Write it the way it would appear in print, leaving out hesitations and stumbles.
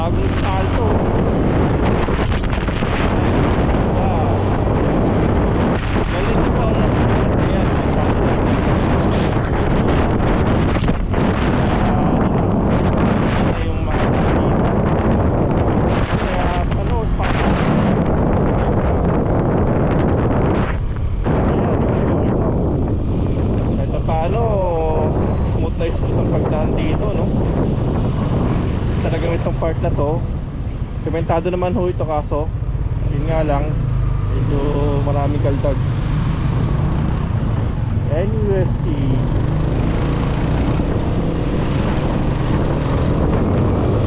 bagong salto. Wow. Galing po ang yan. Yung mga kaya ano, spot. Kahit pa paano, smooth na smooth ang pagdaan dito, no? Talagang itong part na to, sementado naman ho ito, kaso yun nga lang, medyo maraming kaldag. NUST